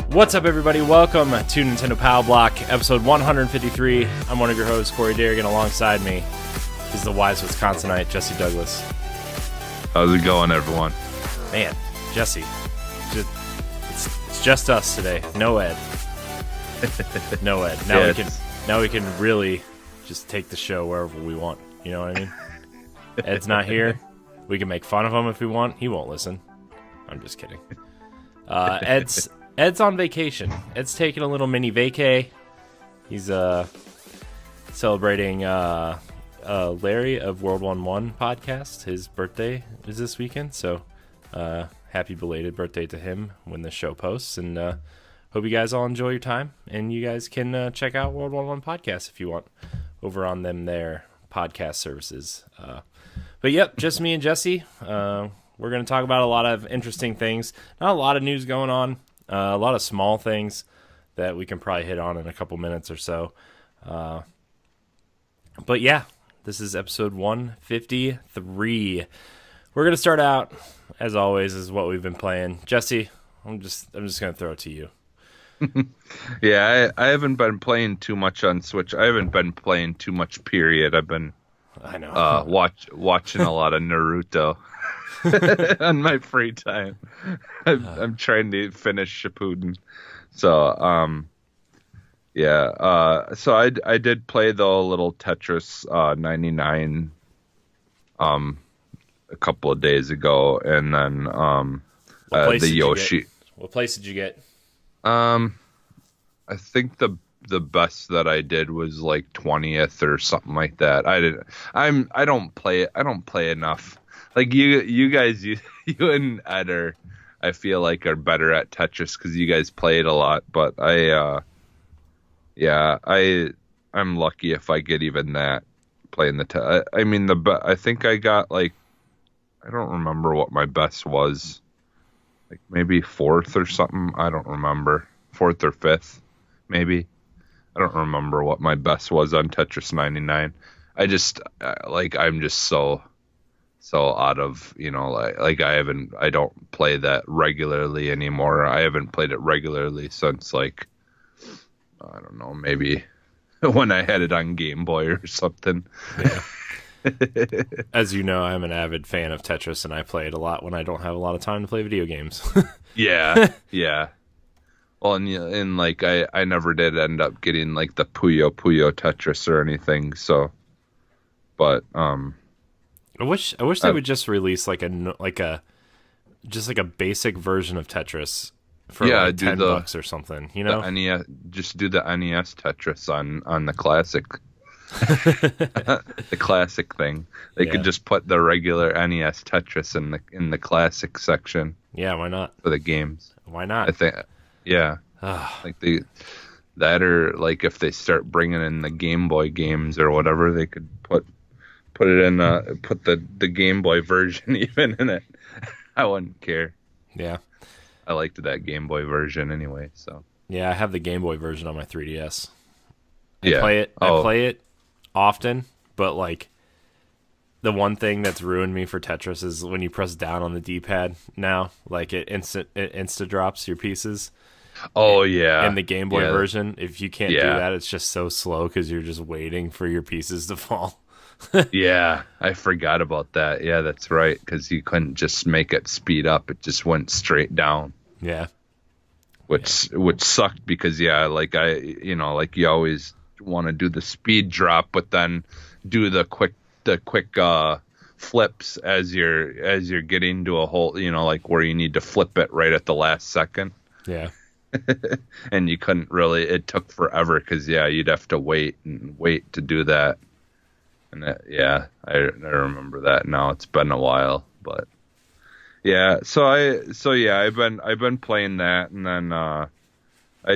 What's up, everybody? Welcome to Nintendo Pow Block, episode 153. I'm one of your hosts, Corey Dirrig, and alongside me is the wise Wisconsinite, Jesse Douglas. How's it going, everyone? Man, Jesse, it's just us today. No Ed. No Ed. Now we can really just take the show wherever we want. You know what I mean? Ed's not here. We can make fun of him if we want. He won't listen. I'm just kidding. Ed's on vacation. Ed's taking a little mini vacay. He's celebrating Larry of World 1 podcast. His birthday is this weekend, so happy belated birthday to him when the show posts. And hope you guys all enjoy your time. And you guys can check out World 1 podcast if you want over on their podcast services. But yep, just me and Jesse. We're going to talk about a lot of interesting things. Not a lot of news going on. A lot of small things that we can probably hit on in a couple minutes or so. But yeah, this is episode 153. We're going to start out, as always, is what we've been playing. Jesse, I'm just going to throw it to you. Yeah, I haven't been playing too much on Switch. I haven't been playing too much, period. I've been watching a lot of Naruto. On my free time. I'm trying to finish Shippuden. So, so I did play the little Tetris 99 a couple of days ago, and then the Yoshi. What place did you get? I think the best that I did was like 20th or something like that. I don't play enough. Like you guys, you and Ed I feel like are better at Tetris because you guys play it a lot. But I'm lucky if I get even that playing the. I think I got like, I don't remember what my best was, like maybe 4th or something. I don't remember, 4th or 5th, maybe. I don't remember what my best was on Tetris 99. I'm just so out of, I don't play that regularly anymore. I haven't played it regularly since, like, I don't know, maybe when I had it on Game Boy or something. Yeah. As you know, I'm an avid fan of Tetris, and I play it a lot when I don't have a lot of time to play video games. Yeah. Well, and like, I never did end up getting, like, the Puyo Tetris or anything, so, but, I wish they would just release like a basic version of Tetris for like $10 or something, you know? Just do the NES Tetris on the classic, the classic thing. They could just put the regular NES Tetris in the classic section. Yeah, why not? For the games. Why not? I think, yeah, like that or like if they start bringing in the Game Boy games or whatever, they could put it in, put the Game Boy version even in it. I wouldn't care. Yeah. I liked that Game Boy version anyway, so. Yeah, I have the Game Boy version on my 3DS. I play it often, but like the one thing that's ruined me for Tetris is when you press down on the D-pad now, like it insta drops your pieces. Oh yeah. In the Game Boy version, if you can't do that, it's just so slow because you're just waiting for your pieces to fall. Yeah, I forgot about that. Yeah, that's right, because you couldn't just make it speed up; it just went straight down. Yeah, which sucked because you always want to do the speed drop, but then do the quick flips as you're getting to a hole, like where you need to flip it right at the last second. Yeah. And you couldn't really. It took forever because you'd have to wait to do that. And I remember that now. It's been a while, but yeah. So I've been playing that, and then I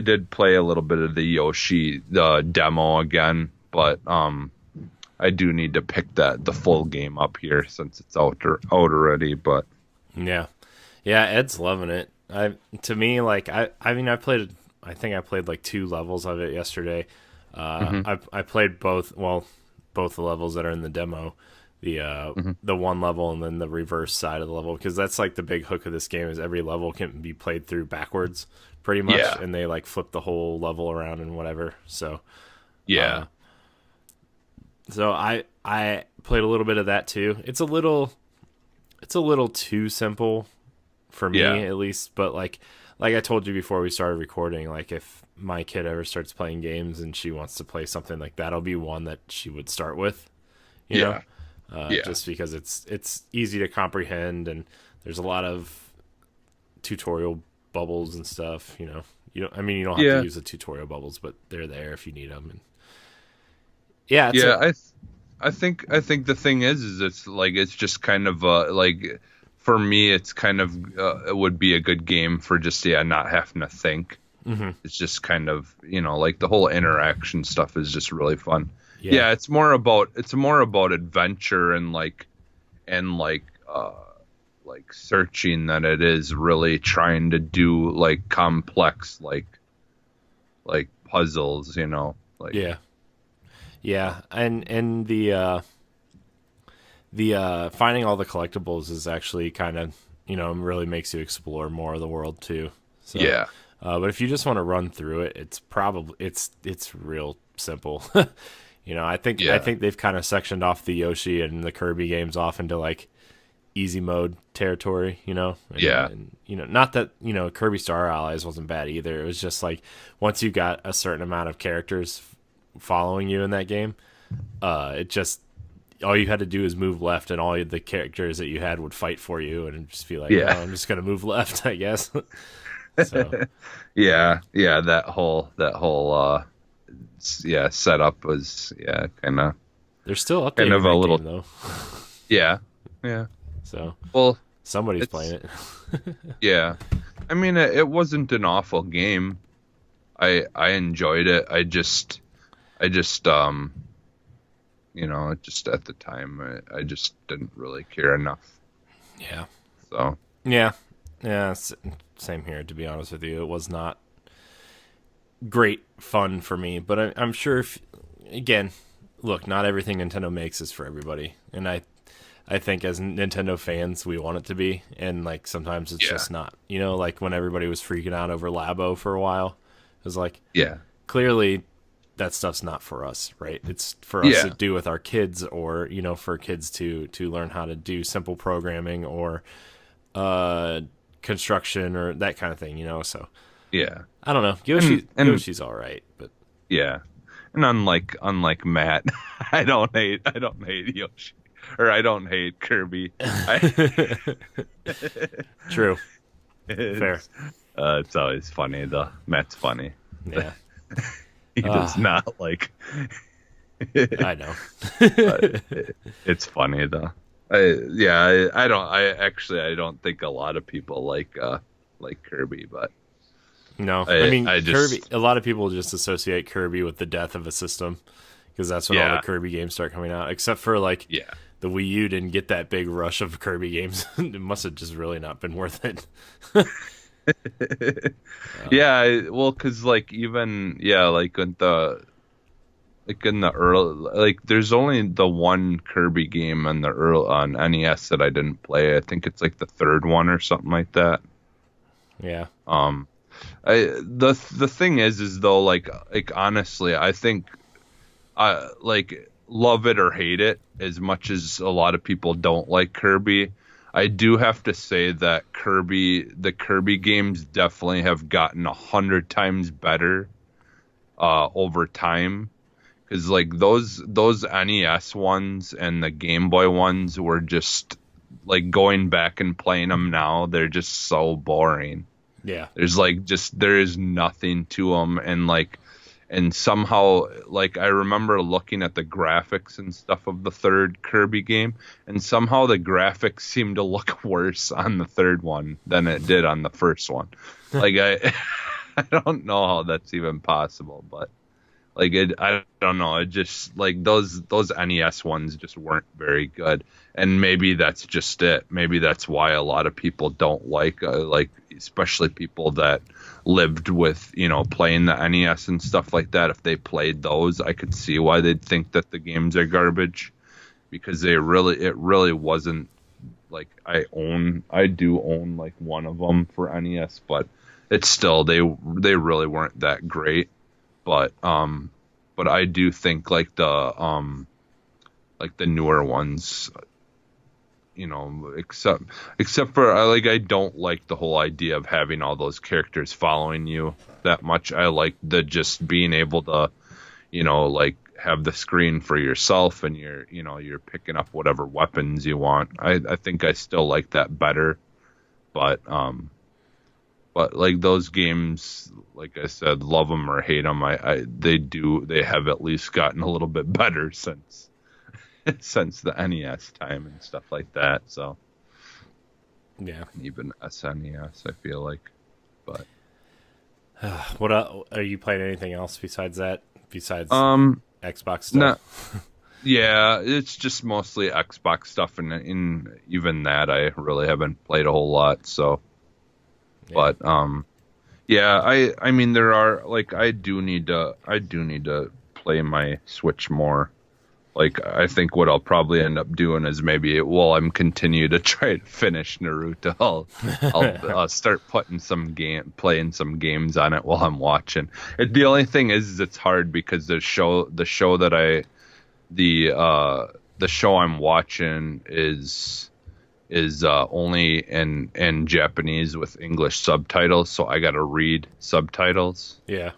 did play a little bit of the Yoshi demo again, but I do need to pick the full game up here since it's out already. But yeah, Ed's loving it. I think I played like 2 levels of it yesterday. I played both the levels that are in the demo. the one level and then the reverse side of the level, because that's like the big hook of this game is every level can be played through backwards pretty much, and they like flip the whole level around and whatever. So so I played a little bit of that too. It's a little too simple for me at least, but like I told you before we started recording, like if my kid ever starts playing games and she wants to play something, like that'll be one that she would start with, you know, just because it's easy to comprehend and there's a lot of tutorial bubbles and stuff, you know. You don't have to use the tutorial bubbles, but they're there if you need them. And I think the thing is it's like it's just kind of like for me it's kind of it would be a good game for just not having to think. Mm-hmm. It's just kind of, you know, like the whole interaction stuff is just really fun. Yeah, it's more about adventure and like searching than it is really trying to do like complex like puzzles, you know. Like and the finding all the collectibles is actually kind of, you know, really makes you explore more of the world too. So, but if you just want to run through it, it's probably it's real simple. You know, I think they've kind of sectioned off the Yoshi and the Kirby games off into like easy mode territory, you know. And you know, not that, you know, Kirby Star Allies wasn't bad either. It was just like once you got a certain amount of characters following you in that game, it just all you had to do is move left, and all the characters that you had would fight for you, and just be like, I'm just gonna move left, I guess. So that whole setup was kind of. They're still updating kind of a little game, though. So somebody's playing it. I mean, it wasn't an awful game. I enjoyed it. I just you know, just at the time I just didn't really care enough. So same here, to be honest with you. It was not great fun for me, but I'm sure again, look, not everything Nintendo makes is for everybody, and I think as Nintendo fans we want it to be, and like sometimes it's just not, you know, like when everybody was freaking out over Labo for a while, it was like clearly that stuff's not for us, right? It's for us to do with our kids, or, you know, for kids to learn how to do simple programming or construction or that kind of thing, you know. So I don't know. Yoshi's all right, but and unlike Matt, I don't hate Yoshi, or I don't hate Kirby. True. Fair. It's always funny though. Matt's funny. Yeah. He does not like. I know. It's funny though. I don't think a lot of people like Kirby, but no, I mean Kirby. A lot of people just associate Kirby with the death of a system, because that's when all the Kirby games start coming out. Except for like the Wii U didn't get that big rush of Kirby games. It must have just really not been worth it. Well, because like even like in the early, like there's only the one Kirby game on NES that I didn't play. I think it's like the third one or something like that. The thing is though, like honestly, I think like love it or hate it, as much as a lot of people don't like Kirby, I do have to say that the Kirby games definitely have gotten 100 times better over time. Because like those NES ones and the Game Boy ones were just like, going back and playing them now, they're just so boring. There is nothing to them, and somehow, like, I remember looking at the graphics and stuff of the third Kirby game, and somehow the graphics seem to look worse on the third one than it did on the first one. Like, I don't know how that's even possible, but like, I don't know. It just, like, those NES ones just weren't very good, and maybe that's just it. Maybe that's why a lot of people don't like, especially people that lived with, you know, playing the NES and stuff like that. If they played those, I could see why they'd think that the games are garbage. because it really wasn't like I do own like one of them for NES, but it's still they really weren't that great. But I do think like the newer ones, except for I don't like the whole idea of having all those characters following you that much. I like the just being able to, like have the screen for yourself and you're picking up whatever weapons you want. I think I still like that better, but like those games, like I said, love them or hate them, they have at least gotten a little bit better since the NES time and stuff like that. So yeah, even SNES, I feel like. But what are you playing? Anything else besides that? Besides Xbox stuff? No, yeah, it's just mostly Xbox stuff, and in even that, I really haven't played a whole lot. So, yeah. But yeah, I mean, there are like I do need to play my Switch more. Like, I think what I'll probably end up doing is maybe while I'm continue to try to finish Naruto, I'll start playing some games on it while I'm watching. The only thing is it's hard because the show I'm watching is only in Japanese with English subtitles, so I got to read subtitles. Yeah.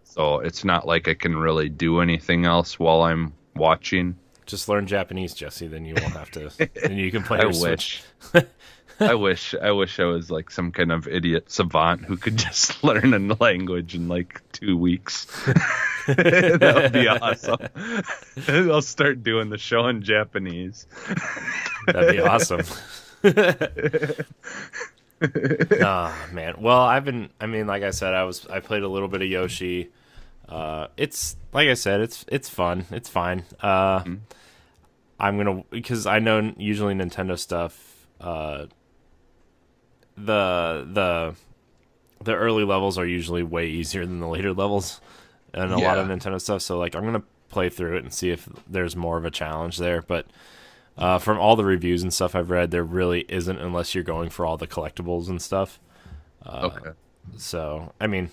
So it's not like I can really do anything else while I'm watching. Just learn Japanese, Jesse, then you won't have to. Then you can play your Switch. I wish I was like some kind of idiot savant who could just learn a language in like 2 weeks. That would be awesome. I'll start doing the show in Japanese. That'd be awesome. Oh man. Well, like I said, I played a little bit of Yoshi. It's like I said, it's fun. It's fine. Because I know usually Nintendo stuff, the early levels are usually way easier than the later levels and a lot of Nintendo stuff. So like I'm gonna play through it and see if there's more of a challenge there. But from all the reviews and stuff I've read, there really isn't unless you're going for all the collectibles and stuff. Okay. So I mean,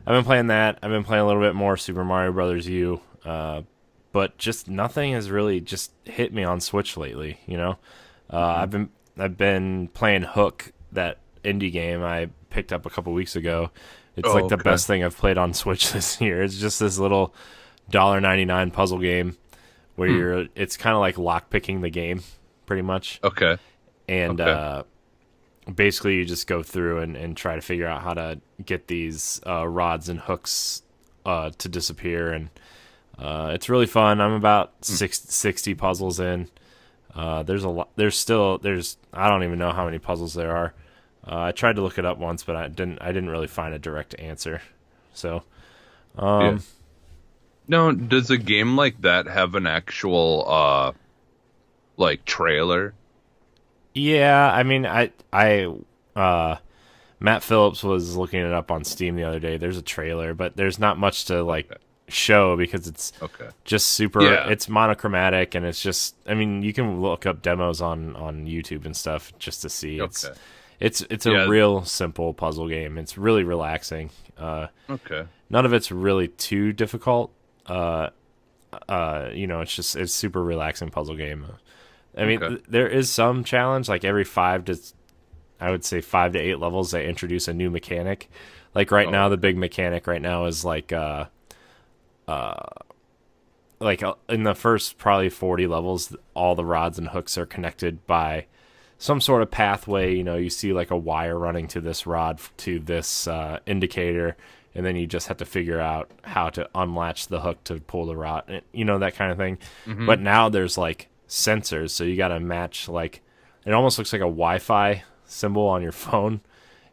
I've been playing that. I've been playing a little bit more Super Mario Brothers U, but just nothing has really just hit me on Switch lately. I've been playing Hook, that indie game I picked up a couple weeks ago. It's the best thing I've played on Switch this year. It's just this little $1.99 puzzle game where it's kind of like lockpicking the game, pretty much. Okay. And basically you just go through and try to figure out how to get these rods and hooks to disappear, and it's really fun. I'm about 60 puzzles in. There's a lot. There's I don't even know how many puzzles there are. I tried to look it up once, but I didn't really find a direct answer. So no, does a game like that have an actual like trailer? Yeah, I mean, Matt Phillips was looking it up on Steam the other day. There's a trailer, but there's not much to show because it's just super. Yeah. It's monochromatic, and it's just. I mean, you can look up demos on YouTube and stuff just to see. Okay. It's a real simple puzzle game. It's really relaxing. None of it's really too difficult. It's super relaxing puzzle game. I mean, there is some challenge, like every 5 to 8 levels, they introduce a new mechanic. Like right now, the big mechanic right now is in the first probably 40 levels, all the rods and hooks are connected by some sort of pathway. You see like a wire running to this rod to this indicator, and then you just have to figure out how to unlatch the hook to pull the rod, that kind of thing. Mm-hmm. But now there's like sensors, so you got to match, like, it almost looks like a Wi-Fi symbol on your phone.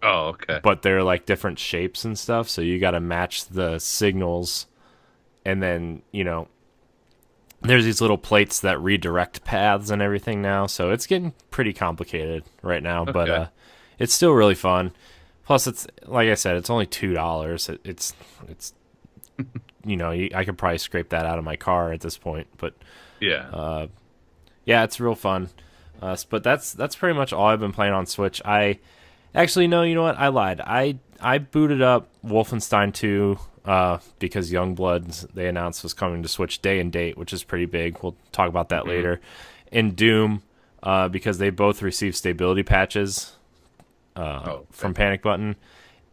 Oh, okay. But they're like different shapes and stuff, so you got to match the signals, and then there's these little plates that redirect paths and everything now, so it's getting pretty complicated right now. But it's still really fun. Plus, it's like I said, it's only $2. It's I could probably scrape that out of my car at this point, but yeah. Yeah, it's real fun. But that's pretty much all I've been playing on Switch. I actually no, you know what? I lied. I booted up Wolfenstein 2 because Youngbloods they announced was coming to Switch day and date, which is pretty big. We'll talk about that later. And Doom because they both received stability patches from Panic Button,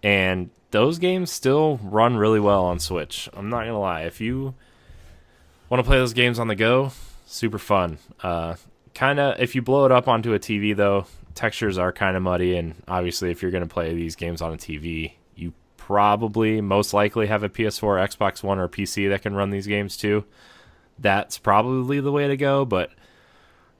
and those games still run really well on Switch. I'm not gonna lie. If you want to play those games on the go, super fun. Kind of if you blow it up onto a TV though, textures are kind of muddy, and obviously if you're going to play these games on a TV, you probably most likely have a PS4, Xbox One, or PC that can run these games too. That's probably the way to go, but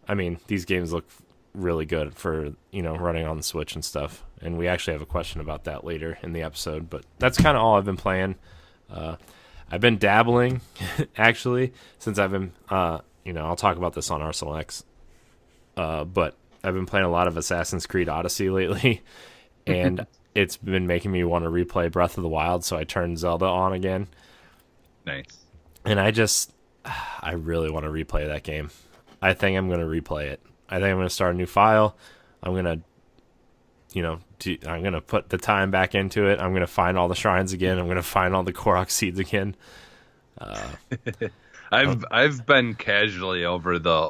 I mean, these games look really good for, running on the Switch and stuff. And we actually have a question about that later in the episode, but that's kind of all I've been playing. I've been dabbling actually since I've been, I'll talk about this on Arsenal X. But I've been playing a lot of Assassin's Creed Odyssey lately, and it's been making me want to replay Breath of the Wild, so I turned Zelda on again. Nice. And I really want to replay that game. I think I'm going to replay it. I think I'm going to start a new file. I'm going to, I'm going to put the time back into it. I'm going to find all the shrines again. I'm going to find all the Korok seeds again. I've been casually over the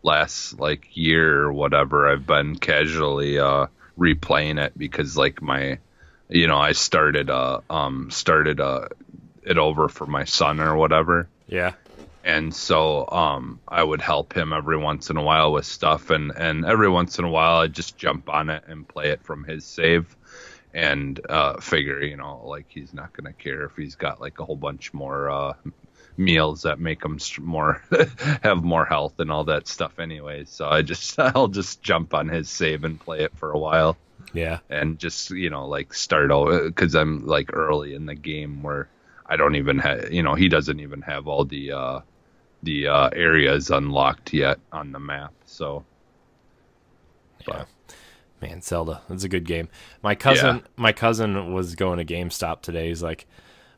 last like year or whatever. I've been casually replaying it because like I started it over for my son or whatever. Yeah. And so I would help him every once in a while with stuff, and every once in a while I'd just jump on it and play it from his save. And figure, like he's not gonna care if he's got like a whole bunch more meals that make him more have more health and all that stuff anyway. So I'll just jump on his save and play it for a while. Yeah. And just like start over because I'm like early in the game where I don't even have he doesn't even have all the areas unlocked yet on the map. So. Yeah. Man, Zelda, it's a good game. My cousin was going to GameStop today. He's like,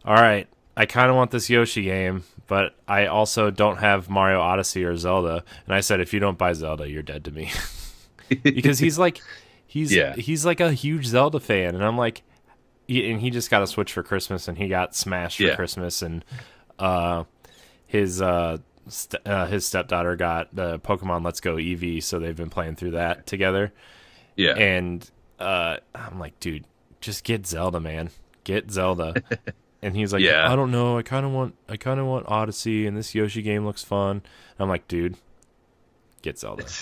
all right, I kind of want this Yoshi game, but I also don't have Mario Odyssey or Zelda. And I said, if you don't buy Zelda, you're dead to me. Because he's like a huge Zelda fan. And I'm like, he just got a Switch for Christmas, and he got Smash for Christmas. And his stepdaughter got the Pokemon Let's Go Eevee, so they've been playing through that together. Yeah. And I'm like, dude, just get Zelda, man. Get Zelda. And he's like, I don't know. I kind of want Odyssey, and this Yoshi game looks fun. And I'm like, dude, get Zelda. It's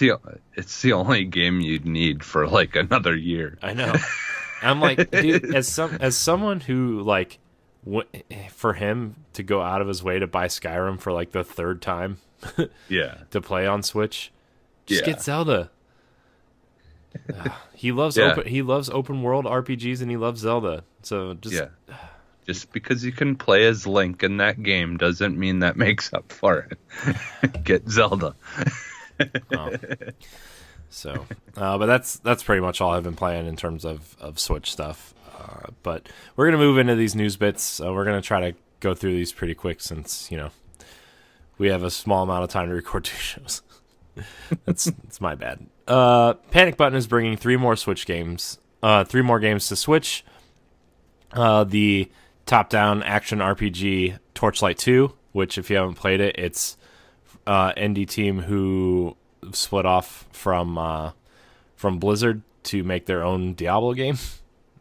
the only game you'd need for like another year. I know. I'm like, dude, as someone who like for him to go out of his way to buy Skyrim for like the third time to play on Switch, just get Zelda. He loves open world RPGs, and he loves Zelda. So just because you can play as Link in that game doesn't mean that makes up for it. Get Zelda. But that's pretty much all I've been playing in terms of Switch stuff. But we're gonna move into these news bits. We're gonna try to go through these pretty quick since we have a small amount of time to record 2 shows. That's my bad. Panic Button is bringing 3 more Switch games. 3 more games to Switch. The top-down action RPG Torchlight 2, which if you haven't played it, it's indie team who split off from Blizzard to make their own Diablo game.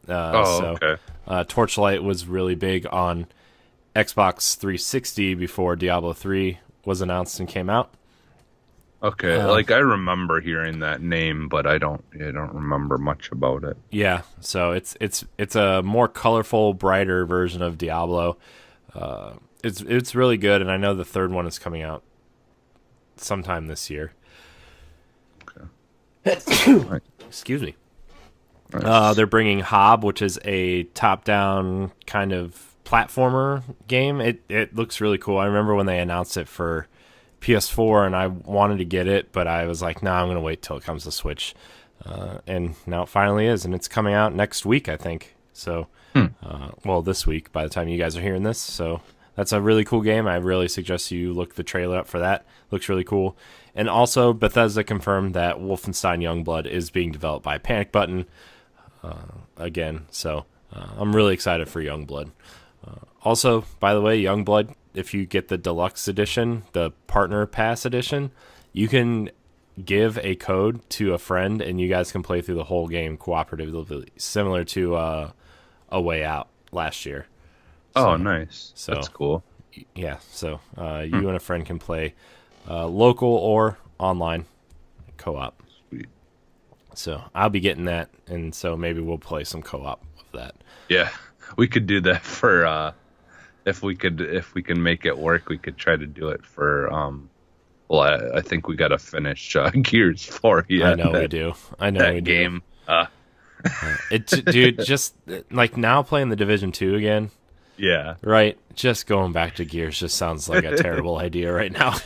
Okay. Torchlight was really big on Xbox 360 before Diablo 3 was announced and came out. Okay, I remember hearing that name, but I don't remember much about it. Yeah, so it's a more colorful, brighter version of Diablo. It's really good, and I know the third one is coming out sometime this year. Okay. Excuse me. Nice. They're bringing Hob, which is a top-down kind of platformer game. It looks really cool. I remember when they announced it for PS4, and I wanted to get it, but I was like, I'm going to wait till it comes to Switch. And now it finally is, and it's coming out next week, I think. So, this week by the time you guys are hearing this. So that's a really cool game. I really suggest you look the trailer up for that. Looks really cool. And also, Bethesda confirmed that Wolfenstein Youngblood is being developed by Panic Button again. So I'm really excited for Youngblood. Also, by the way, Youngblood, if you get the deluxe edition, the partner pass edition, you can give a code to a friend and you guys can play through the whole game cooperatively, similar to A Way Out last year. Oh, nice. So, that's cool. Yeah, so you and a friend can play local or online co-op. Sweet. So I'll be getting that, and so maybe we'll play some co-op of that. Yeah, we could do that for if we can make it work. We could try to do it for well, I think we got to finish Gears 4 yet. I know we do. I know we do. Game. Dude, just like now playing the Division 2 again. Yeah. Right. Just going back to Gears just sounds like a terrible idea right now.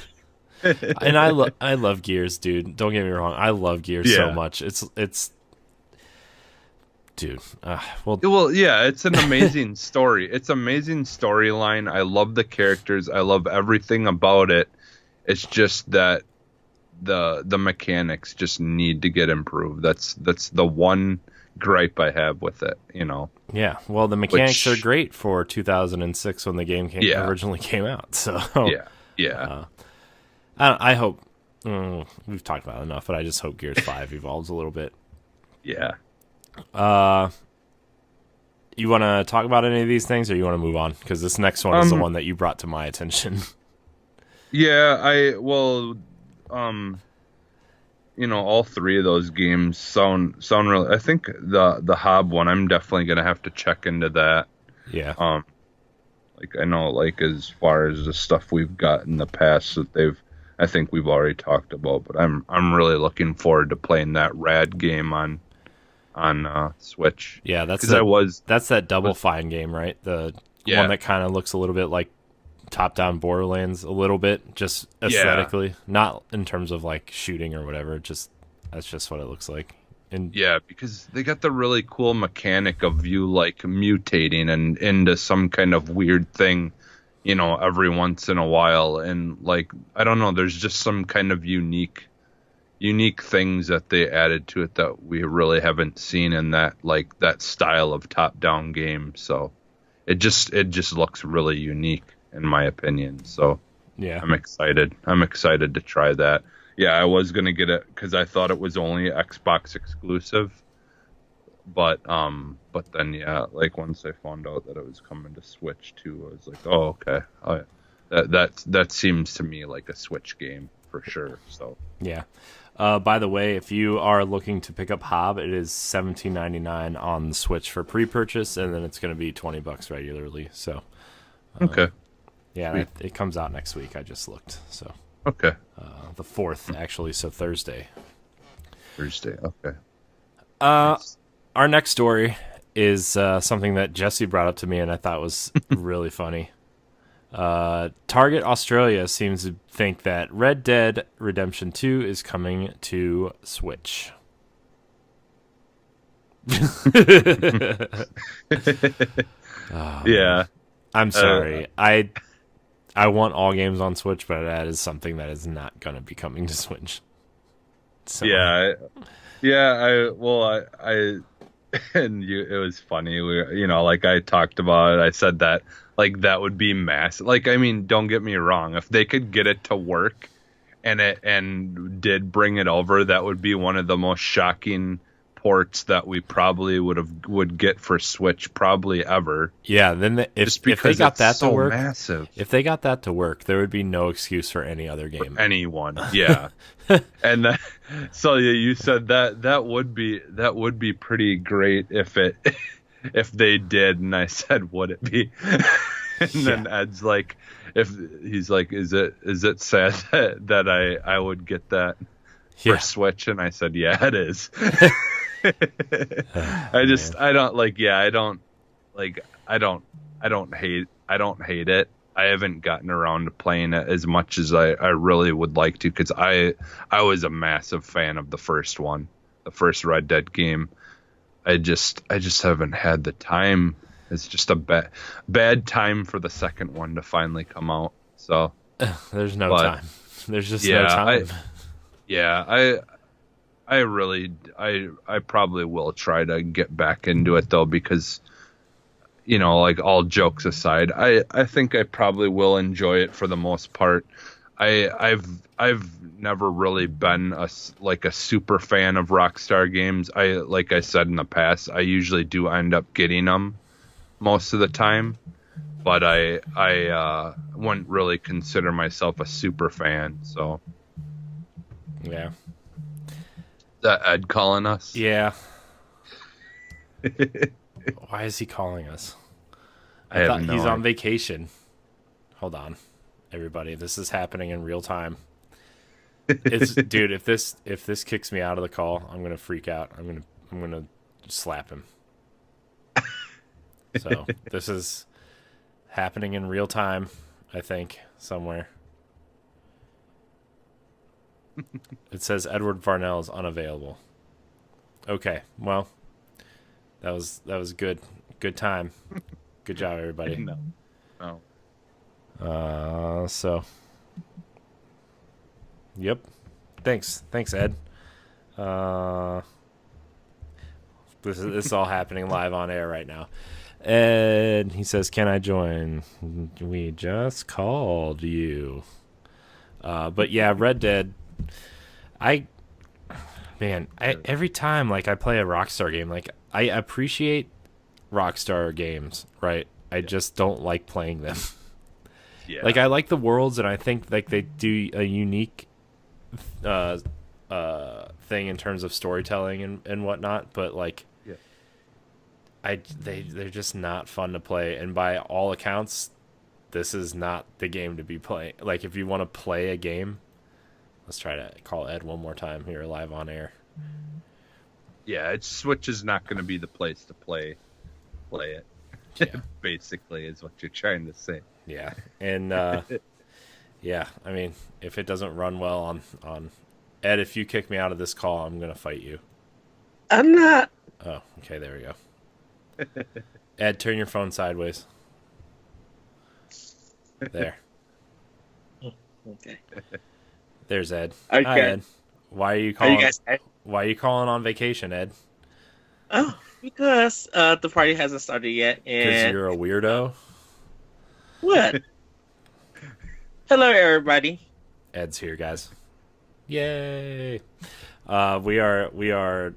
And I love Gears, dude. Don't get me wrong. I love Gears so much. It's dude. Well, yeah, it's an amazing story. It's an amazing storyline. I love the characters. I love everything about it. It's just that the mechanics just need to get improved. That's the one gripe I have with it, you know. Yeah, well, the mechanics are great for 2006 when the game originally came out. So yeah. I hope we've talked about it enough, but I just hope Gears 5 evolves a little bit. Yeah. You want to talk about any of these things, or you want to move on? Because this next one is the one that you brought to my attention. Yeah, you know, all three of those games sound really. I think the Hob one, I'm definitely gonna have to check into that. Yeah. Like I know, like as far as the stuff we've got in the past that I think we've already talked about, but I'm really looking forward to playing that rad game on Switch. Yeah, that's that Double Fine game, right? The one that kind of looks a little bit like top-down Borderlands, a little bit, just aesthetically, not in terms of like shooting or whatever. Just that's just what it looks like. And yeah, because they got the really cool mechanic of you like mutating and into some kind of weird thing, you know, every once in a while, and like I don't know, there's just some kind of unique things that they added to it that we really haven't seen in that style of top-down game. So it just looks really unique in my opinion. So yeah, I'm excited to try that. Yeah, I was gonna get it because I thought it was only Xbox exclusive, but then yeah, like once I found out that it was coming to Switch too, I was like, oh okay, that seems to me like a Switch game for sure. So yeah. By the way, if you are looking to pick up Hob, it is $17.99 on the Switch for pre-purchase, and then it's going to be $20 regularly. So okay. Yeah, it comes out next week. I just looked. So okay, the 4th actually. So Thursday. Okay. Our next story is something that Jesse brought up to me, and I thought was really funny. Target Australia seems to think that Red Dead Redemption 2 is coming to Switch. Yeah, I'm sorry. I want all games on Switch, but that is something that is not going to be coming to Switch. So. Yeah. And it was funny. Like I talked about it. I said that like that would be massive. Like, I mean, don't get me wrong. If they could get it to work and did bring it over, that would be one of the most shocking ports that we probably would get for Switch probably ever. Yeah, then if they got that to work, massive. If they got that to work, there would be no excuse for any other game. For anyone, yeah. And so you said that would be pretty great if they did, and I said, would it be? And then Ed's like, is it sad that I would get that for Switch? And I said, yeah, it is. I don't hate it. I haven't gotten around to playing it as much as I really would like to, because I was a massive fan of the first one, the first Red Dead game. I just haven't had the time It's just a bad time for the second one to finally come out. So there's no time. There's just no time. I really I probably will try to get back into it though, because like all jokes aside, I think I probably will enjoy it for the most part. I've never really been a super fan of Rockstar games. Like I said in the past, I usually do end up getting them most of the time, but I wouldn't really consider myself a super fan. So yeah. Is that Ed calling us? Yeah. Why is he calling us? I thought have no he's idea. on vacation. Hold on, everybody. This is happening in real time. Dude, if this kicks me out of the call, I'm gonna freak out. I'm gonna slap him. So this is happening in real time, I think, somewhere. It says Edward Varnell is unavailable. Okay, well, that was good. Good time. Good job, everybody. No. So, yep. Thanks, Ed. This is all happening live on air right now. And he says, "Can I join?" We just called you. But yeah, Red Dead. Every time I play a Rockstar game, I appreciate Rockstar games, right? I just don't like playing them. Yeah. I like the worlds, and I think they do a unique thing in terms of storytelling and whatnot, but they're just not fun to play, and by all accounts, this is not the game to be playing. If you want to play a game, let's try to call Ed one more time here live on air. Yeah, Switch is not going to be the place to play it. Yeah. Basically, is what you're trying to say. Yeah, and yeah, I mean, if it doesn't run well on Ed, if you kick me out of this call, I'm gonna fight you. I'm not. Oh, okay, there we go. Ed, turn your phone sideways. There. Okay. There's Ed. Okay. Hi, Ed. Why are you calling? Why are you calling on vacation, Ed? Oh, because the party hasn't started yet, Because and you're a weirdo. what? Hello, everybody. Ed's here, guys. Yay! We are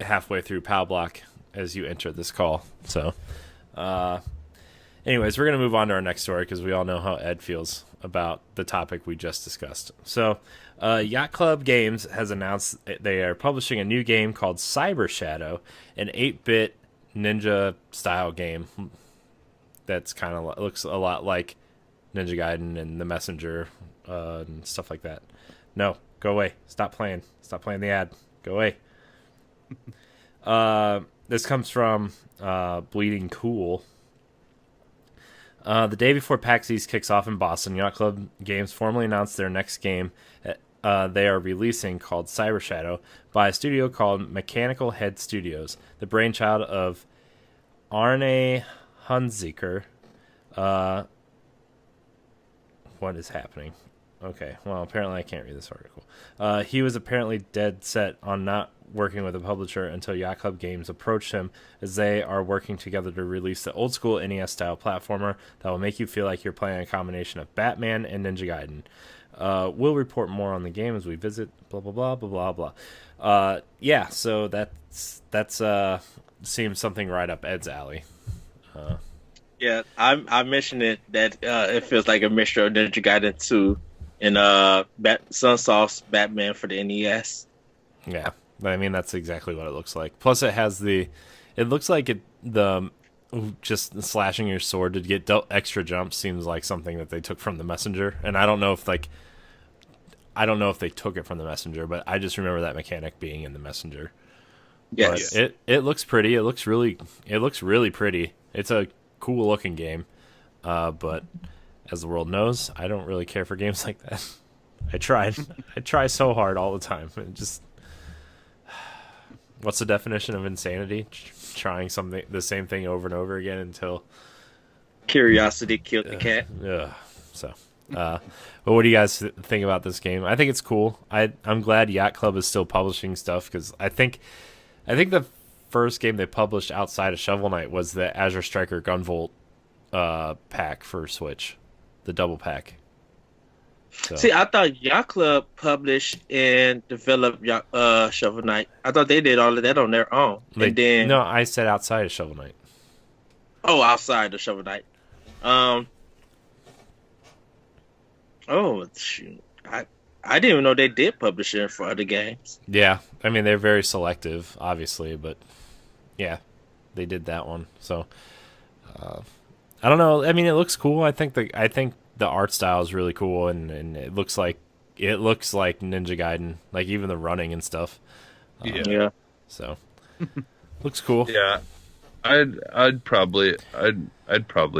halfway through Pow Block as you enter this call. So, anyways, we're gonna move on to our next story because we all know how Ed feels about the topic we just discussed. So, Yacht Club Games has announced they are publishing a new game called Cyber Shadow, an 8-bit ninja style game that's kind of looks a lot like Ninja Gaiden and The Messenger and stuff like that. No, go away. Stop playing the ad. Go away. This comes from Bleeding Cool. The day before PAX East kicks off in Boston, Yacht Club Games formally announced their next game they are releasing, called Cyber Shadow, by a studio called Mechanical Head Studios, the brainchild of Arne Hunziker. What is happening? Okay, well, apparently I can't read this article. He was apparently dead set on not working with a publisher until Yacht Club Games approached him, as they are working together to release the old-school NES-style platformer that will make you feel like you're playing a combination of Batman and Ninja Gaiden. We'll report more on the game as we visit, blah, blah, blah, blah, blah, blah. Yeah, so that's seems something right up Ed's alley. Yeah, I mentioned it that it feels like a mixture of Ninja Gaiden 2 and Sunsoft's Batman for the NES. Yeah, I mean that's exactly what it looks like. Plus, it has it looks like just slashing your sword to get extra jumps seems like something that they took from the Messenger, and I don't know if they took it from the Messenger, but I just remember that mechanic being in the Messenger. Yes, but it looks pretty. It looks really pretty. It's a cool looking game, but as the world knows, I don't really care for games like that. I try so hard all the time. It just What's the definition of insanity? Trying the same thing over and over again until Curiosity killed the cat. So, but what do you guys think about this game? I think it's cool. I'm glad Yacht Club is still publishing stuff because I think the first game they published outside of Shovel Knight was the Azure Striker Gunvolt pack for Switch, the double pack. So. See, I thought Yacht Club published and developed Shovel Knight. I thought they did all of that on their own. No, I said outside of Shovel Knight. Oh, outside of Shovel Knight. Oh, shoot. I didn't even know they did publish it for other games. Yeah, I mean they're very selective, obviously, but yeah, they did that one. So I don't know. I mean, it looks cool. I think the art style is really cool, and it looks like Ninja Gaiden, like even the running and stuff. Yeah. So looks cool. Yeah, I'd probably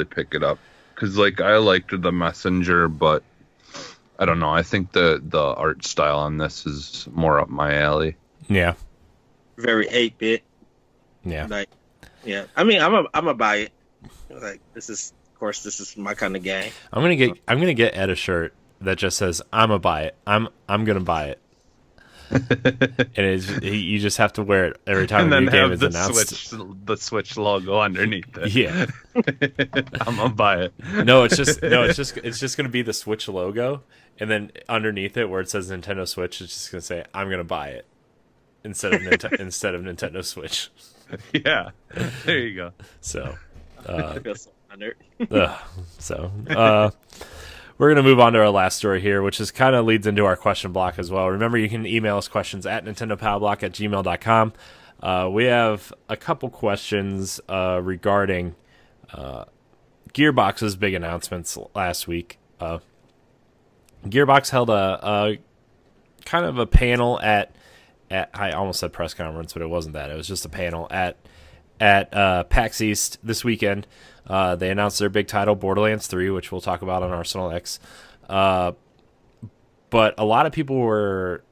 pick it up because like I liked the Messenger, but I don't know. I think the art style on this is more up my alley. Yeah. Very 8-bit. Yeah. Like, yeah. I mean, I'm a buy it. Like this is my kind of game. I'm gonna get Ed a shirt that just says "I'm a buy it." I'm gonna buy it. And you just have to wear it every time a new game is announced. The Switch logo underneath it. Yeah. I'm gonna buy it. It's just gonna be the Switch logo, and then underneath it where it says Nintendo Switch, it's just gonna say "I'm gonna buy it" instead of Nintendo Switch. Yeah. There you go. So. I feel so honored. We're going to move on to our last story here, which is kind of leads into our question block as well. Remember, you can email us questions at nintendopowblock@gmail.com. We have a couple questions regarding Gearbox's big announcements last week. Gearbox held a kind of a panel at I almost said press conference, but it wasn't that. It was just a panel at PAX East this weekend. They announced their big title, Borderlands 3, which we'll talk about on Arsenal X. But a lot of people were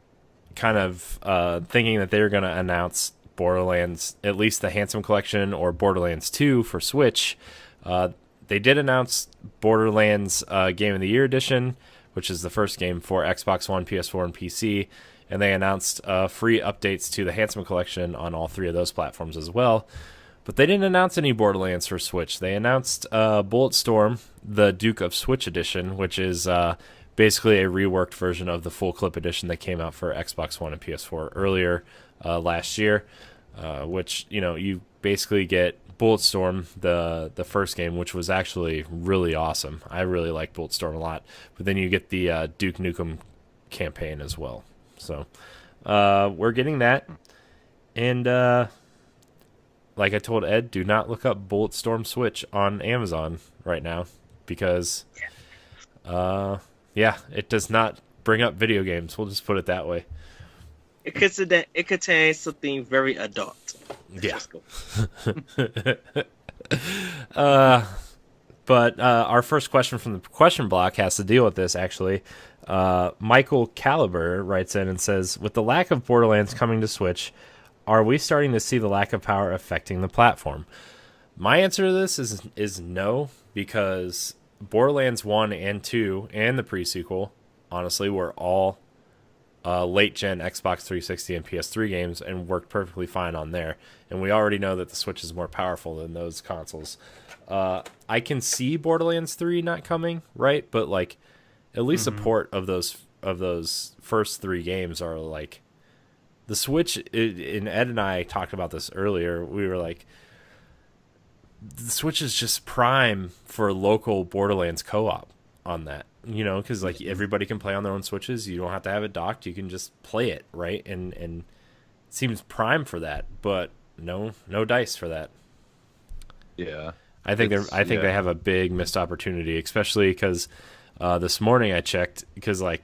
kind of thinking that they were going to announce Borderlands, at least the Handsome Collection, or Borderlands 2 for Switch. They did announce Borderlands Game of the Year Edition, which is the first game for Xbox One, PS4, and PC. And they announced free updates to the Handsome Collection on all three of those platforms as well. But they didn't announce any Borderlands for Switch. They announced Bulletstorm, the Duke of Switch Edition, which is basically a reworked version of the full clip edition that came out for Xbox One and PS4 earlier last year, which, you basically get Bulletstorm, the first game, which was actually really awesome. I really like Bulletstorm a lot. But then you get the Duke Nukem campaign as well. So we're getting that. And like I told Ed, do not look up Bulletstorm Switch on Amazon right now because, it does not bring up video games. We'll just put it that way. It contains something very adult. Yeah. But our first question from the question block has to deal with this, actually. Michael Caliber writes in and says, with the lack of Borderlands coming to Switch, are we starting to see the lack of power affecting the platform? My answer to this is no, because Borderlands 1 and 2 and the pre-sequel, honestly, were all late-gen Xbox 360 and PS3 games and worked perfectly fine on there. And we already know that the Switch is more powerful than those consoles. I can see Borderlands 3 not coming, right? But, like, at least a port of those first three games are, like, the Switch, and Ed and I talked about this earlier, we were like, the Switch is just prime for local Borderlands co-op on that, because like everybody can play on their own Switches. You don't have to have it docked. You can just play it, right? And it seems prime for that, but no dice for that. Yeah. I think they have a big missed opportunity, especially because this morning I checked because I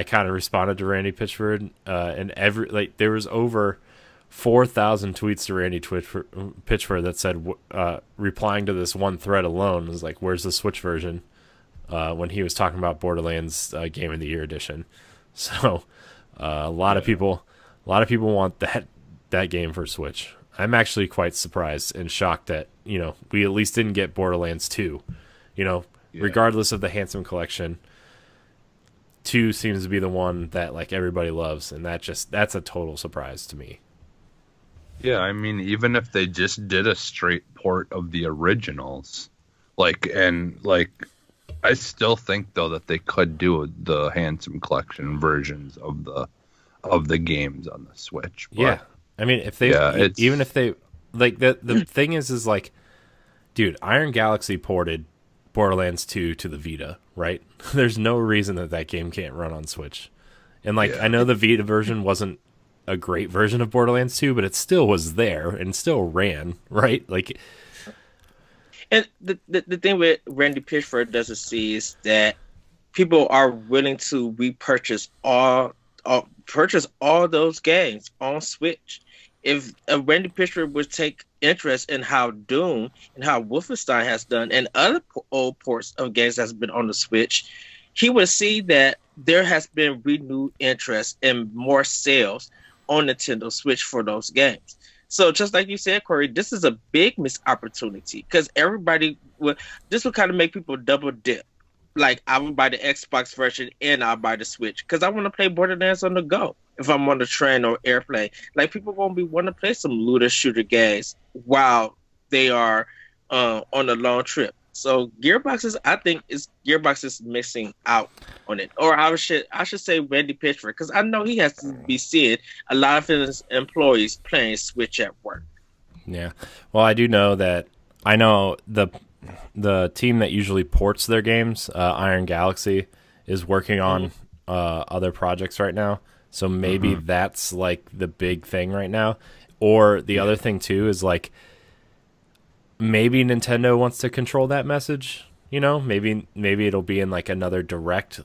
kind of responded to Randy Pitchford, and there was over 4,000 tweets to Randy Pitchford that said, replying to this one thread alone was like, "Where's the Switch version?" When he was talking about Borderlands Game of the Year edition. So a lot of people want that game for Switch. I'm actually quite surprised and shocked that, we at least didn't get Borderlands 2. Regardless of the Handsome Collection, 2 seems to be the one that like everybody loves, and that's a total surprise to me. Yeah, I mean, even if they just did a straight port of the originals, I still think though that they could do the Handsome Collection versions of the games on the Switch. But, yeah, I mean, if they even if they like the thing is like, dude, Iron Galaxy ported Borderlands 2 to the Vita, right? There's no reason that game can't run on Switch. And I know the Vita version wasn't a great version of Borderlands 2, but it still was there and still ran, right? And the thing with Randy Pitchford doesn't see is that people are willing to repurchase all those games on Switch. If Randy Pitchford would take interest in how Doom and how Wolfenstein has done and other old ports of games that's been on the Switch, he would see that there has been renewed interest and more sales on Nintendo Switch for those games. So just like you said, Corey, this is a big missed opportunity because this would kind of make people double dip. Like, I would buy the Xbox version and I'll buy the Switch because I want to play Borderlands on the go if I'm on the train or airplane. Like, people going to want to play some looter shooter games while they are on a long trip. So Gearbox is missing out on it. Or I should say Randy Pitchford, because I know he has to be seeing a lot of his employees playing Switch at work. Yeah. Well, I do know that the team that usually ports their games, Iron Galaxy, is working on other projects right now. So maybe that's like the big thing right now. Or the other thing too is like, maybe Nintendo wants to control that message, maybe it'll be in like another direct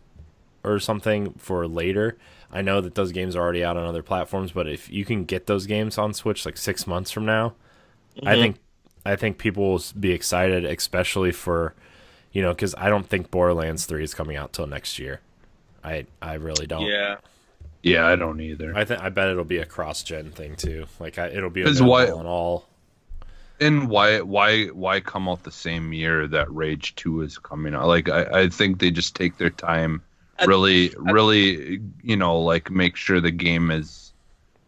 or something for later. I know that those games are already out on other platforms, but if you can get those games on Switch like 6 months from now, I think people will be excited, especially for, because I don't think Borderlands 3 is coming out till next year. I really don't. Yeah, I don't either. I bet it'll be a cross-gen thing too. Like it'll be available on all. And why come out the same year that Rage 2 is coming out? Like I think they just take their time, really, make sure the game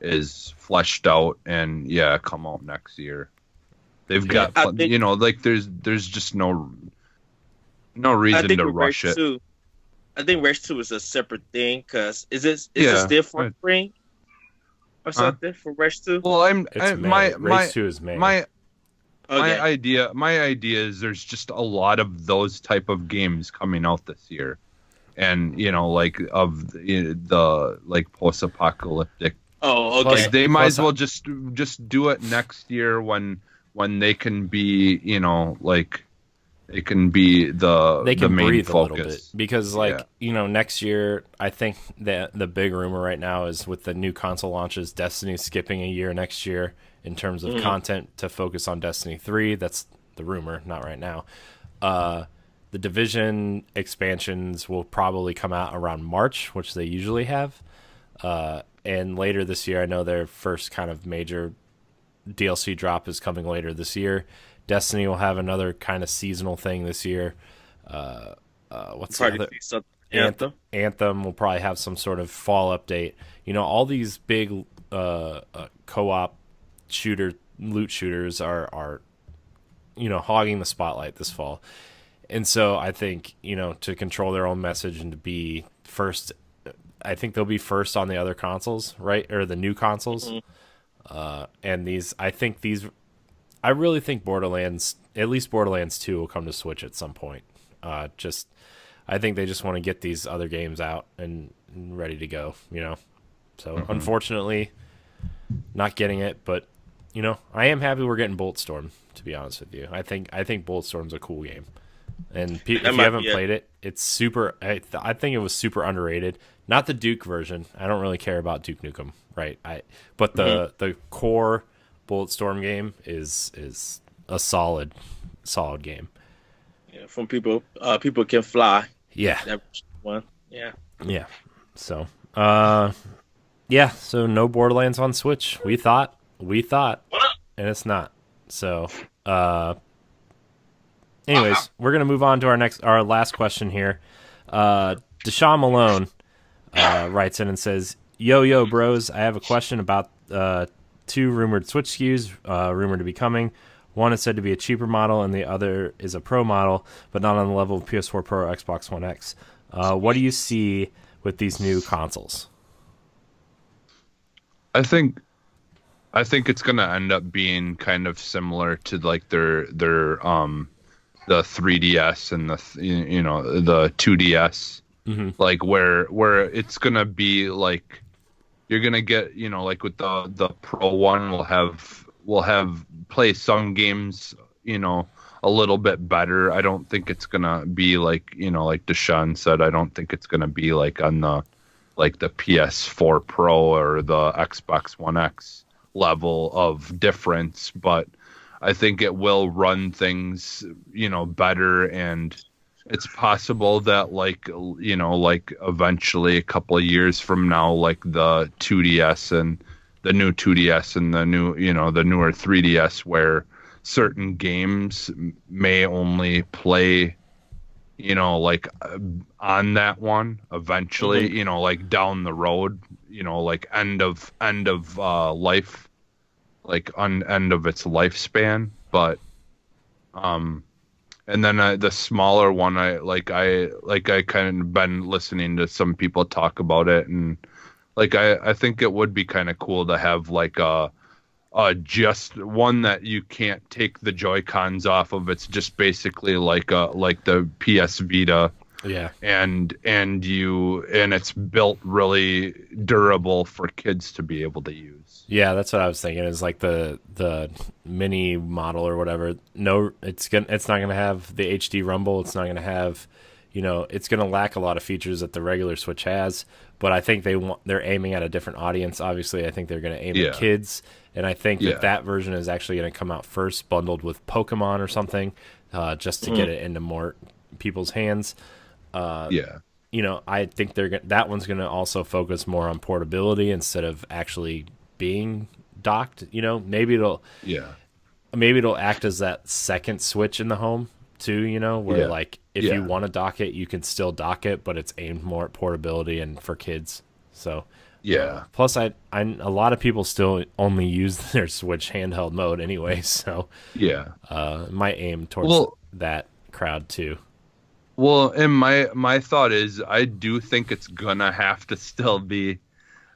is fleshed out and come out next year. They've got there's just no reason to rush it. I think Rage 2 is a separate thing because is it still for spring or something for Rage 2? Well, Rage 2 is May. My idea is there's just a lot of those type of games coming out this year, and the post-apocalyptic. Oh, okay. Like, they might as well just do it next year when they can be they can be the main breathe focus. A little bit because next year I think that the big rumor right now is with the new console launches, Destiny skipping a year next year in terms of content to focus on Destiny 3. That's the rumor, not right now. The Division expansions will probably come out around March, which they usually have. And later this year, I know their first kind of major DLC drop is coming later this year. Destiny will have another kind of seasonal thing this year. What's the other? Anthem will probably have some sort of fall update. All these big co-op loot shooters are hogging the spotlight this fall. And so I think, to control their own message and to be first, I think they'll be first on the other consoles, right? Or the new consoles. And I really think Borderlands 2 will come to Switch at some point. I think they just want to get these other games out and ready to go, So unfortunately, not getting it, but I am happy we're getting Bulletstorm, to be honest with you. I think Bulletstorm's a cool game. And if you haven't played it, it's super. I think it was super underrated. Not the Duke version. I don't really care about Duke Nukem, right? But the core Bulletstorm game is a solid game. Yeah, from people can fly. Yeah. That one. Yeah. Yeah. So, so no Borderlands on Switch. We thought we thought, and it's not. So, anyways, we're gonna move on to our last question here. Deshaun Malone writes in and says, Yo, bros, I have a question about 2 rumored Switch SKUs rumored to be coming. One is said to be a cheaper model, and the other is a Pro model, but not on the level of PS4 Pro or Xbox One X. What do you see with these new consoles? I think it's gonna end up being kind of similar to like their the 3DS and the the 2DS, like where it's gonna be like you're gonna get like with the Pro one we'll have play some games a little bit better. I don't think it's gonna be like like Deshaun said. I don't think it's gonna be like on the PS4 Pro or the Xbox One X level of difference, but I think it will run things better, and it's possible that like eventually a couple of years from now, like the 2DS and the new 2DS and the new the newer 3DS, where certain games may only play like on that one eventually, like down the road, like end of life, like end of its lifespan. But and then the smaller one, I kind of been listening to some people talk about it, and like I think it would be kind of cool to have like a just one that you can't take the Joy-Cons off of. It's just basically like the PS Vita. Yeah. And it's built really durable for kids to be able to use. Yeah, that's what I was thinking. Is like the mini model or whatever. No, it's not gonna have the HD rumble. It's not gonna have, it's gonna lack a lot of features that the regular Switch has. But I think they're aiming at a different audience. Obviously, I think they're gonna aim at kids, and I think that version is actually gonna come out first, bundled with Pokemon or something, just to get it into more people's hands. I think that one's gonna also focus more on portability instead of actually being docked. Maybe it'll act as that second Switch in the home too, where like if you want to dock it, you can still dock it, but it's aimed more at portability and for kids. So plus a lot of people still only use their Switch handheld mode anyway, so might aim towards that crowd too. Well, and my thought is, I do think it's gonna have to still be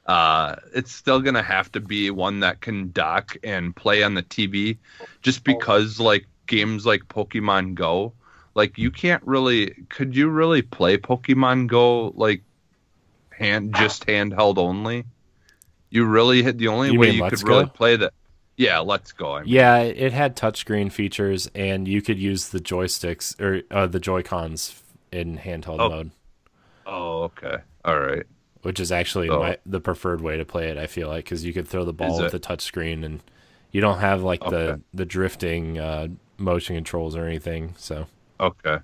one that can dock and play on the TV, just because like games like Pokemon Go, like could you really play Pokemon Go like handheld only? The only way you could really play that. Yeah, Let's Go. Yeah, it had touchscreen features, and you could use the joysticks or the Joy-Cons in handheld mode. Oh, okay. All right. Which is actually the preferred way to play it, I feel like, because you could throw the ball with the touchscreen, and you don't have like the drifting motion controls or anything. So okay.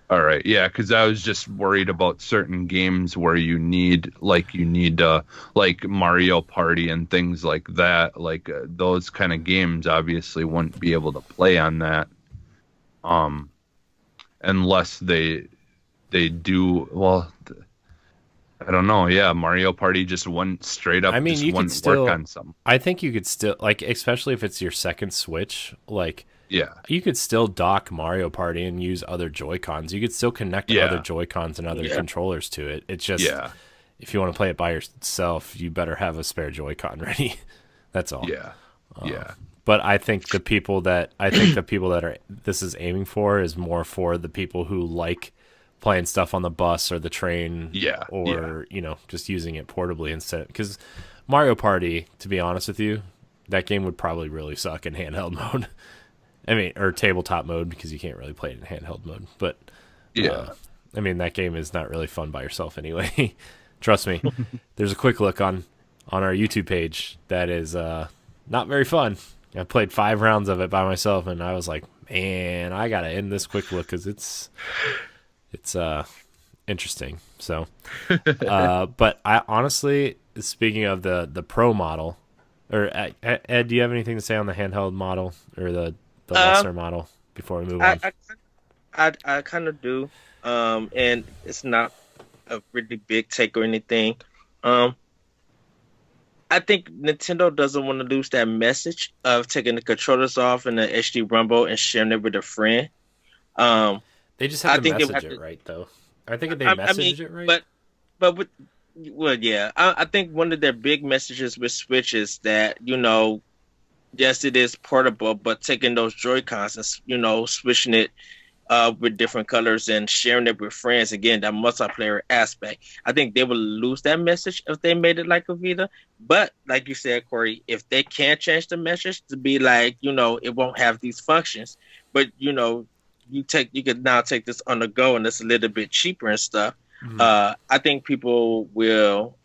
All right, yeah, because I was just worried about certain games where you need like Mario Party and things like that. Like those kind of games obviously wouldn't be able to play on that, unless they do well. I don't know. Yeah, Mario Party just wouldn't straight up. You could still work on some. I think you could still, like, especially if it's your second Switch, like. Yeah, you could still dock Mario Party and use other Joy-Cons. You could still connect other Joy-Cons and other controllers to it. It's just if you want to play it by yourself, you better have a spare Joy-Con ready. That's all. But I think the people that this is aiming for is more for the people who like playing stuff on the bus or the train, or just using it portably instead. Because Mario Party, to be honest with you, that game would probably really suck in handheld mode. I mean, or tabletop mode, because you can't really play it in handheld mode. But I mean, that game is not really fun by yourself anyway. Trust me. There's a quick look on our YouTube page that is not very fun. I played 5 rounds of it by myself, and I was like, man, I gotta end this quick look because it's interesting. So, but I honestly, speaking of the Pro model, Or Ed, do you have anything to say on the handheld model or the lesser model before we move on? I kind of do, and it's not a really big take or anything. I think Nintendo doesn't want to lose that message of taking the controllers off in the HD Rumble and sharing it with a friend. They just have to message it right, though. I think they message it right. Well, yeah. I think one of their big messages with Switch is that, yes, it is portable, but taking those Joy-Cons and, switching it with different colors and sharing it with friends, again, that multiplayer aspect. I think they will lose that message if they made it like a Vita. But like you said, Corey, if they can change the message to be like, it won't have these functions, but you could now take this on the go and it's a little bit cheaper and stuff. Mm-hmm. I think people will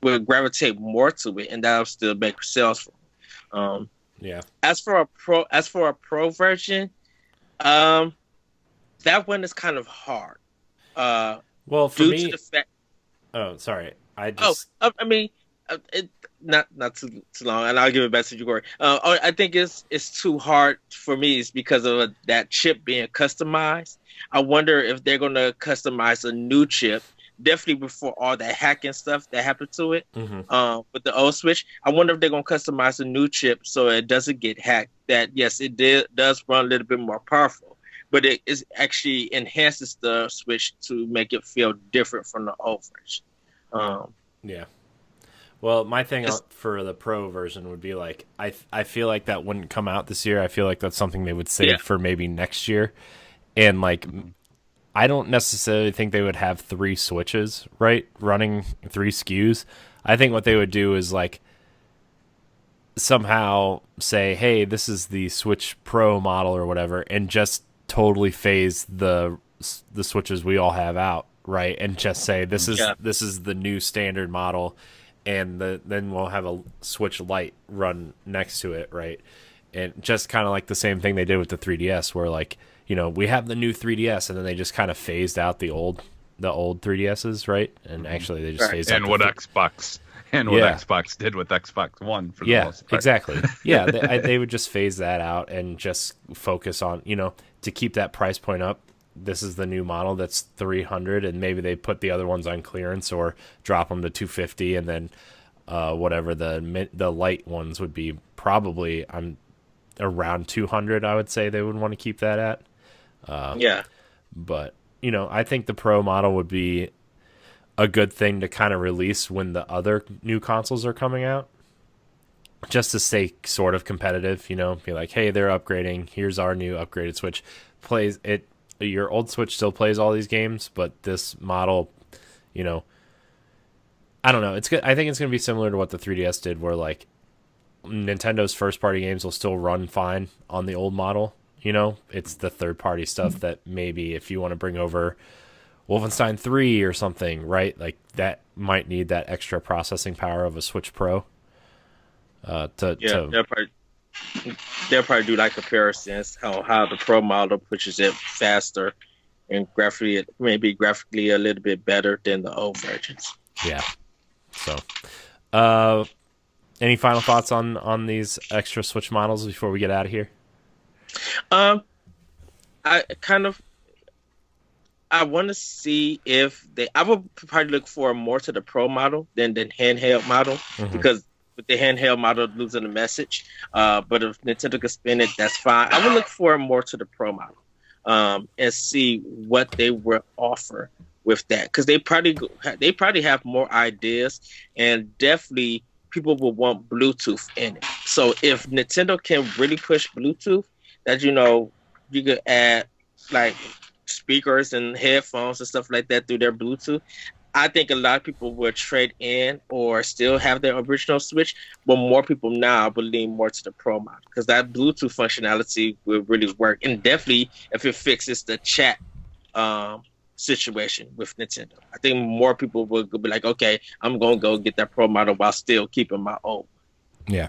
gravitate more to it, and that'll still make sales for them. Yeah. As for a pro version, that one is kind of hard. Well, for me, to the fact. Oh, sorry. Not too long, and I'll give it back to you, Corey. I think it's too hard for me. It's because of that chip being customized. I wonder if they're going to customize a new chip, definitely before all that hacking stuff that happened to it. Mm-hmm. With the old Switch, I wonder if they're going to customize a new chip so it doesn't get hacked. That yes, it does run a little bit more powerful, but it actually enhances the Switch to make it feel different from the old version. Yeah. Well, my thing for the Pro version would be like, I feel like that wouldn't come out this year. I feel like that's something they would save for maybe next year. And like, I don't necessarily think they would have 3 Switches, right? Running 3 SKUs. I think what they would do is like somehow say, hey, this is the Switch Pro model or whatever, and just totally phase the Switches we all have out, right? And just say this is the new standard model, and then we'll have a Switch Lite run next to it, right? And just kind of like the same thing they did with the 3DS, where like, we have the new 3DS, and then they just kind of phased out the old 3DSs, right? And actually, they just phased out. And what Xbox did with Xbox One for the most part. Exactly. Yeah, they would just phase that out and just focus on, to keep that price point up. This is the new model that's $300, and maybe they put the other ones on clearance or drop them to $250, and then whatever the light ones would be probably on around $200. I would say they would want to keep that at. But I think the Pro model would be a good thing to kind of release when the other new consoles are coming out, just to stay sort of competitive. Be like, hey, they're upgrading. Here's our new upgraded Switch. Plays it. Your old Switch still plays all these games, but this model, I don't know. It's good. I think it's going to be similar to what the 3DS did, where like Nintendo's first party games will still run fine on the old model. It's the third party stuff that maybe if you want to bring over Wolfenstein 3 or something, right? Like that might need that extra processing power of a Switch Pro. They'll probably do like comparisons how the Pro model pushes it faster and graphically a little bit better than the old versions. Yeah. So, any final thoughts on these extra Switch models before we get out of here? I want to see if I would probably look for more to the Pro model than the handheld model, because with the handheld model losing the message. But if Nintendo can spin it, that's fine. I would look for more to the Pro model, and see what they will offer with that, because they probably have more ideas, and definitely people will want Bluetooth in it. So if Nintendo can really push Bluetooth, that you could add like speakers and headphones and stuff like that through their Bluetooth, I think a lot of people will trade in or still have their original Switch, but more people now will lean more to the Pro model, because that Bluetooth functionality will really work, and definitely if it fixes the chat situation with Nintendo, I think more people will be like, okay, I'm going to go get that Pro model while still keeping my old. Yeah.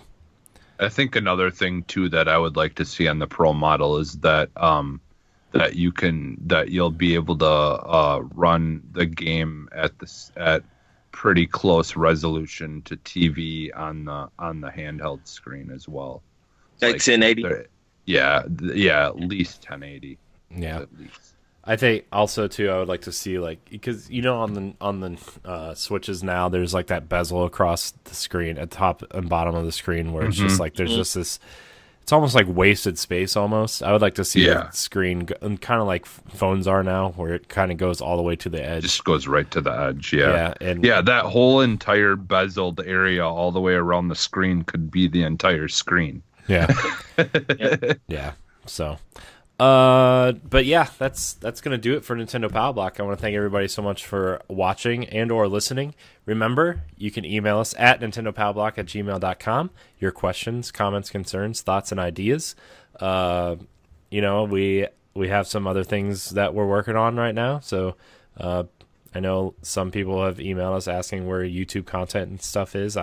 I think another thing too that I would like to see on the Pro model is that you'll be able to run the game at pretty close resolution to TV on the handheld screen as well. Like 1080. Yeah, at least 1080. Yeah. At least. I think also too, I would like to see like, because on the Switches now, there's like that bezel across the screen at top and bottom of the screen where it's just like there's just this. It's almost like wasted space almost. I would like to see the screen kind of like phones are now, where it kind of goes all the way to the edge. Just goes right to the edge, yeah. And that whole entire bezeled area all the way around the screen could be the entire screen. Yeah. Yeah. So, but yeah, that's going to do it for Nintendo Pow Block. I want to thank everybody so much for watching and or listening. Remember, you can email us at nintendopowblock@gmail.com. Your questions, comments, concerns, thoughts, and ideas. We have some other things that we're working on right now. So I know some people have emailed us asking where YouTube content and stuff is.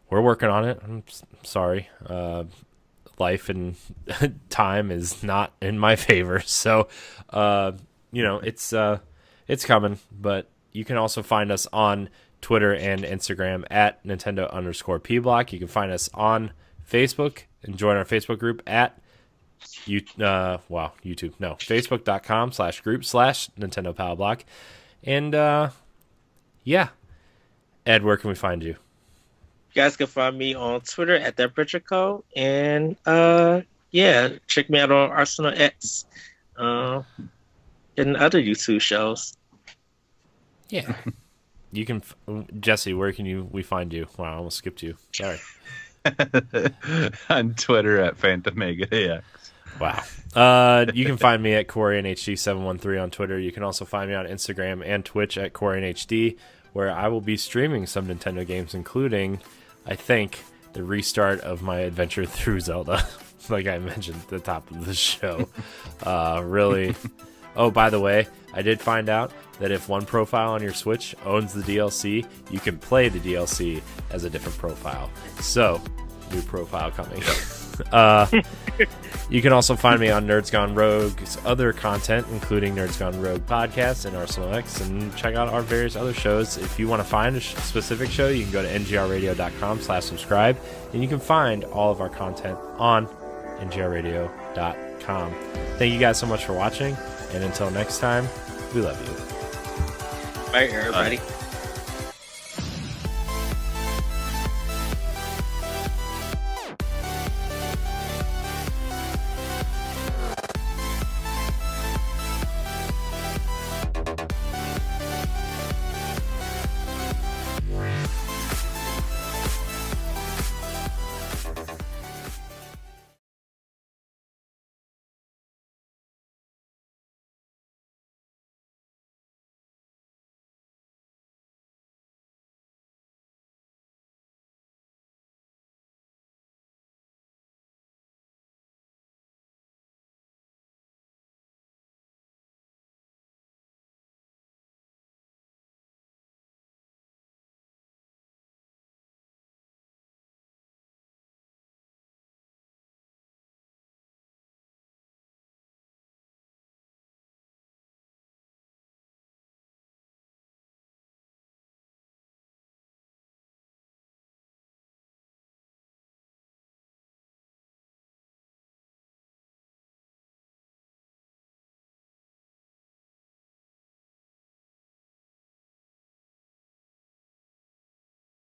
We're working on it. I'm sorry. Life and time is not in my favor. So, it's coming, but you can also find us on Twitter and Instagram at Nintendo_P-Block. You can find us on Facebook and join our Facebook group at YouTube. No, Facebook.com/group/Nintendo Pow Block. And, Ed, where can we find you? You guys can find me on Twitter at ThePictureCode, and check me out on Arsenal X and other YouTube shows. Yeah, you can. Jesse, where can we find you? Wow, I almost skipped you. Sorry. On Twitter at PhantomMegaX. Wow. You can find me at CoreyNHD713 on Twitter. You can also find me on Instagram and Twitch at CoreyNHD, where I will be streaming some Nintendo games, including, I think, the restart of my adventure through Zelda, like I mentioned at the top of the show. Really. Oh, by the way, I did find out that if one profile on your Switch owns the DLC, you can play the DLC as a different profile. So, new profile coming. You can also find me on Nerds Gone Rogue's other content, including Nerds Gone Rogue podcast and Arsenal X, and check out our various other shows. If you want to find a specific show, you can go to ngrradio.com/subscribe, and you can find all of our content on ngrradio.com. Thank you guys so much for watching, and until next time, we love you. Bye, everybody. Bye.